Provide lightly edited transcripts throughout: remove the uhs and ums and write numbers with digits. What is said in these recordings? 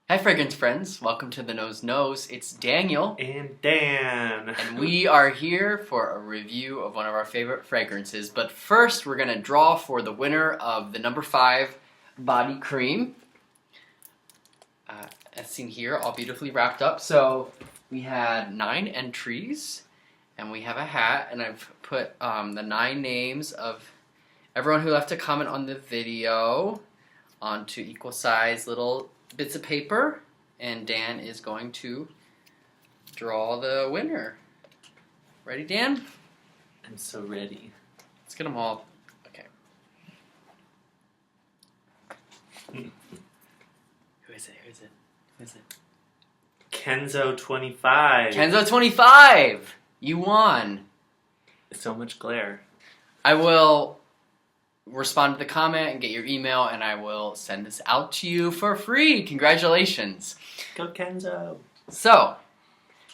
Hi fragrance friends, welcome to the Nose Nose. It's Daniel and Dan. and we are here for a review of one of our favorite fragrances. But first we're going to draw for the winner of the number 5 body cream. As seen here, all beautifully wrapped up. So we had 9 entries and we have a hat, and I've put the 9 names of everyone who left a comment on the video onto equal size little bits of paper, and Dan is going to draw the winner. Ready, Dan? I'm so ready. Let's get them all. Okay. Who is it? Kenzo 25. Kenzo 25! You won. So much glare. I will respond to the comment and get your email, and I will send this out to you for free. Congratulations. Go Kenzo. So,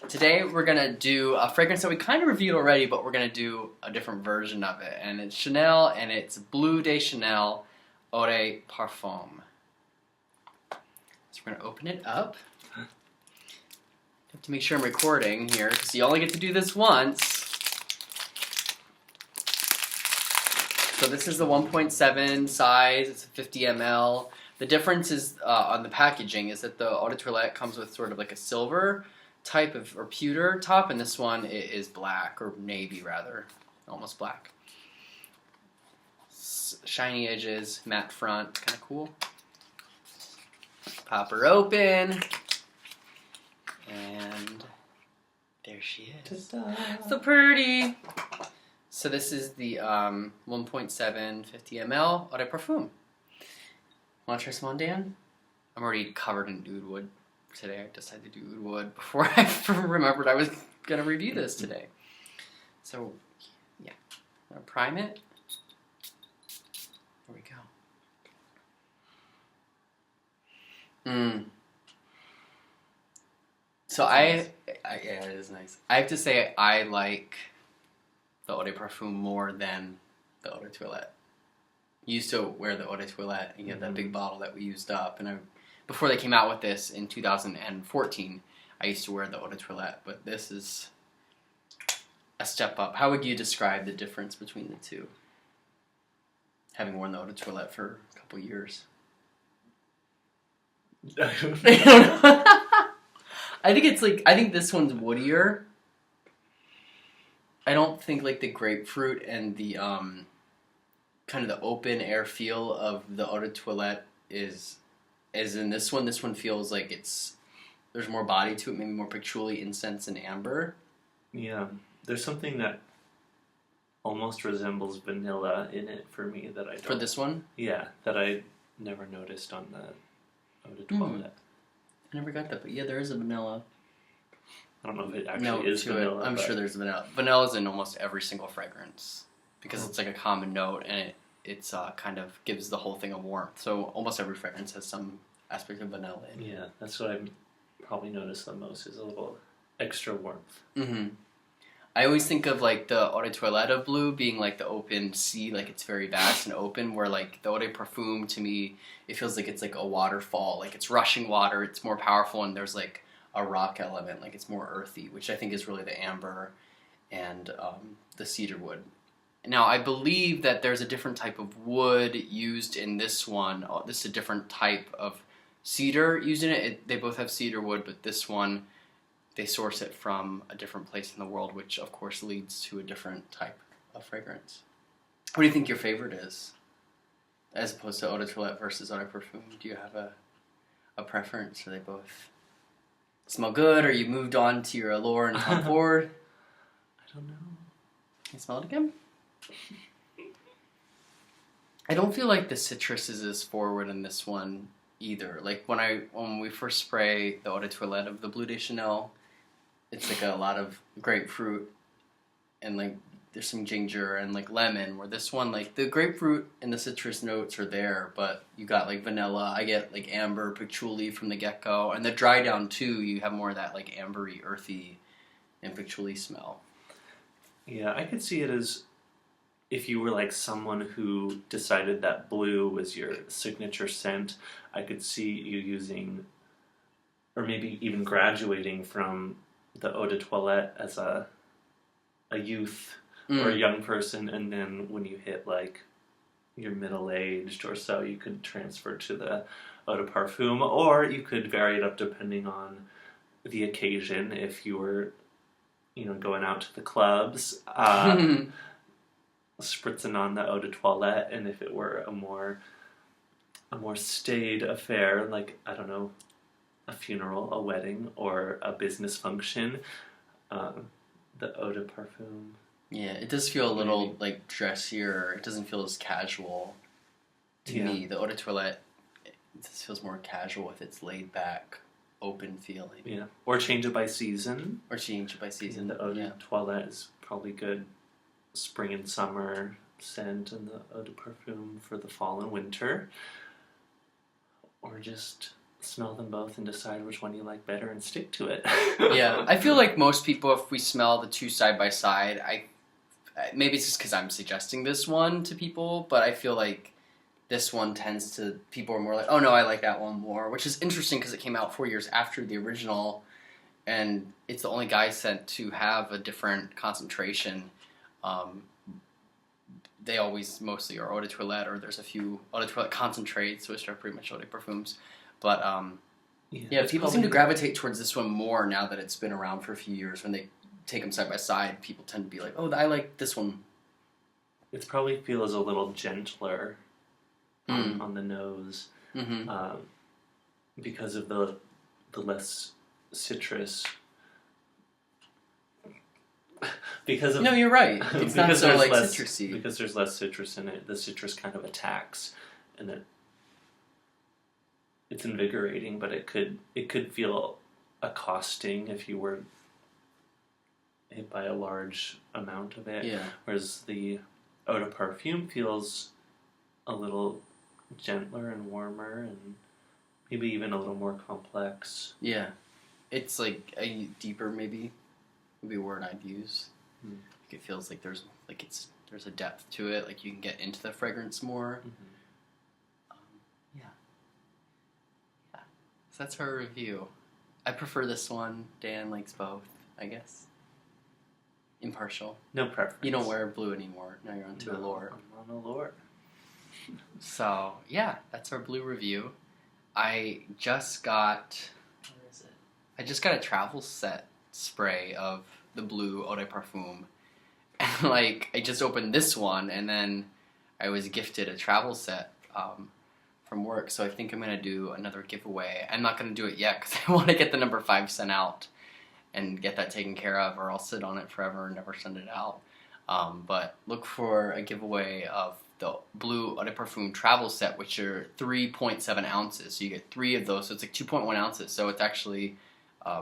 today we're going to do a fragrance that we kind of reviewed already, but we're going to do a different version of it. And it's Chanel, and it's Bleu de Chanel EDP Parfum. So we're going to open it up. I have to make sure I'm recording here, because you only get to do this once. So this is the 1.7 size, it's a 50 ml. The difference is on the packaging is that the Eau de Toilette comes with sort of like a silver type of, or pewter top, and this one is black, or navy rather, almost black. Shiny edges, matte front, kind of cool. Pop her open, and there she is. Ta-da. So pretty. So this is the 1.7 50 ml Eau de Parfum. Want to try some on, Dan? I'm already covered in oud wood today. I decided to do oud wood before I remembered I was going to review this today. So, yeah. I'm going to prime it. There we go. So yeah, it is nice. I have to say I like the Eau de Parfum more than the Eau de Toilette. Used to wear the Eau de Toilette and get that big bottle that we used up, and before they came out with this in 2014, I used to wear the Eau de Toilette, but this is a step up. How would you describe the difference between the two? Having worn the Eau de Toilette for a couple years. I don't know. I think this one's woodier. I don't think like the grapefruit and the kind of the open air feel of the Eau de Toilette is in this one. This one feels like there's more body to it, maybe more patchouli, incense, and amber. Yeah, there's something that almost resembles vanilla in it for me that I don't. For this one? Yeah, that I never noticed on the Eau de Toilette. I never got that, but yeah, there is a vanilla. I don't know if it actually is vanilla. I'm sure there's vanilla. Vanilla's in almost every single fragrance because it's like a common note, and it's kind of gives the whole thing a warmth. So almost every fragrance has some aspect of vanilla in it. Yeah, that's what I probably noticed the most, is a little extra warmth. Mm-hmm. I always think of like the Eau de Toilette of Bleu being like the open sea, like it's very vast and open, where like the Eau de Parfum, to me, it feels like it's like a waterfall, like it's rushing water, it's more powerful, and there's like a rock element, like it's more earthy, which I think is really the amber and the cedar wood. Now, I believe that there's a different type of wood used in this one. This is a different type of cedar used in it. They both have cedar wood, but this one, they source it from a different place in the world, which of course leads to a different type of fragrance. What do you think your favorite is, as opposed to Eau de Toilette versus Eau de Parfum? Do you have a preference? Are they both smell good, or you moved on to your allure and Tom Ford? I don't know. Can you smell it again? I don't feel like the citrus is as forward in this one either. Like when we first spray the Eau de Toilette of the Bleu de Chanel, it's like a lot of grapefruit and like there's some ginger and like lemon, where this one, like the grapefruit and the citrus notes are there, but you got like vanilla. I get like amber, patchouli from the get-go, and the dry down too, you have more of that like ambery, earthy, and patchouli smell. Yeah, I could see it as if you were like someone who decided that blue was your signature scent. I could see you using or maybe even graduating from the eau de toilette as a youth or a young person, and then when you hit like you're middle-aged or so, you could transfer to the eau de parfum, or you could vary it up depending on the occasion. If you were, going out to the clubs, spritzing on the eau de toilette, and if it were a more staid affair, like, I don't know, a funeral, a wedding, or a business function, the eau de parfum. Yeah, it does feel a little like dressier. It doesn't feel as casual to me. The eau de toilette, it just feels more casual with its laid back, open feeling. Yeah, or change it by season. The eau de toilette is probably good spring and summer scent, and the eau de parfum for the fall and winter. Or just smell them both and decide which one you like better and stick to it. Yeah, I feel like most people, if we smell the two side by side, maybe it's just because I'm suggesting this one to people, but I feel like this one tends to, people are more like, oh no, I like that one more, which is interesting because it came out 4 years after the original, and it's the only guy scent to have a different concentration. They always mostly are eau de toilette, or there's a few eau de toilette concentrates, which are pretty much eau de parfums. But people seem to gravitate towards this one more now that it's been around for a few years. When they take them side by side, people tend to be like, oh, I like this one. It probably feels a little gentler on the nose, because of the less citrus. No, you're right. It's not so like citrusy. Because there's less citrus in it, the citrus kind of attacks, and it's invigorating, but it could feel accosting if you were hit by a large amount of it. Yeah. Whereas the eau de parfum feels a little gentler and warmer, and maybe even a little more complex. Yeah. It's like a deeper, maybe would be a word I'd use. Like it feels like there's a depth to it. Like you can get into the fragrance more. Yeah. So that's our review. I prefer this one. Dan likes both, I guess. Impartial. No preference. You don't wear blue anymore. Now you're onto Allure. I'm on Allure. So, yeah, that's our blue review. I just got... Where is it? I just got a travel set spray of the blue eau de parfum. And, like, I just opened this one, and then I was gifted a travel set from work. So I think I'm going to do another giveaway. I'm not going to do it yet because I want to get the number 5 sent out and get that taken care of, or I'll sit on it forever and never send it out. But look for a giveaway of the blue eau de parfum travel set, which are 3.7 ounces. So you get 3 of those, so it's like 2.1 ounces. So it's actually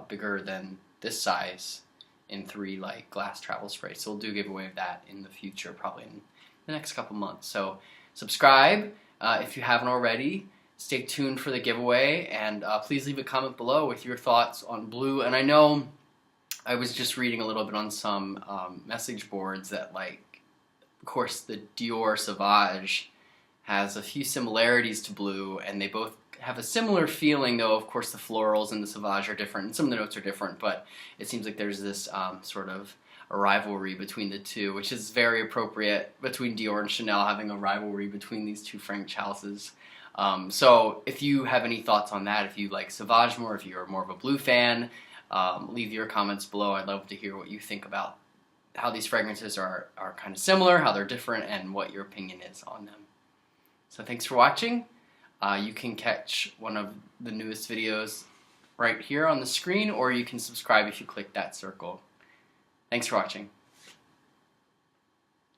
bigger than this size in 3 like glass travel sprays. So we'll do a giveaway of that in the future, probably in the next couple months. So subscribe if you haven't already. Stay tuned for the giveaway, and please leave a comment below with your thoughts on blue. And I know I was just reading a little bit on some message boards that, like, of course, the Dior Sauvage has a few similarities to blue, and they both have a similar feeling, though, of course, the florals in the Sauvage are different, and some of the notes are different, but it seems like there's this sort of a rivalry between the two, which is very appropriate between Dior and Chanel, having a rivalry between these two French houses. So if you have any thoughts on that, if you like Sauvage more, if you're more of a blue fan, leave your comments below. I'd love to hear what you think about how these fragrances are kind of similar, how they're different, and what your opinion is on them. So thanks for watching. You can catch one of the newest videos right here on the screen, or you can subscribe if you click that circle. Thanks for watching.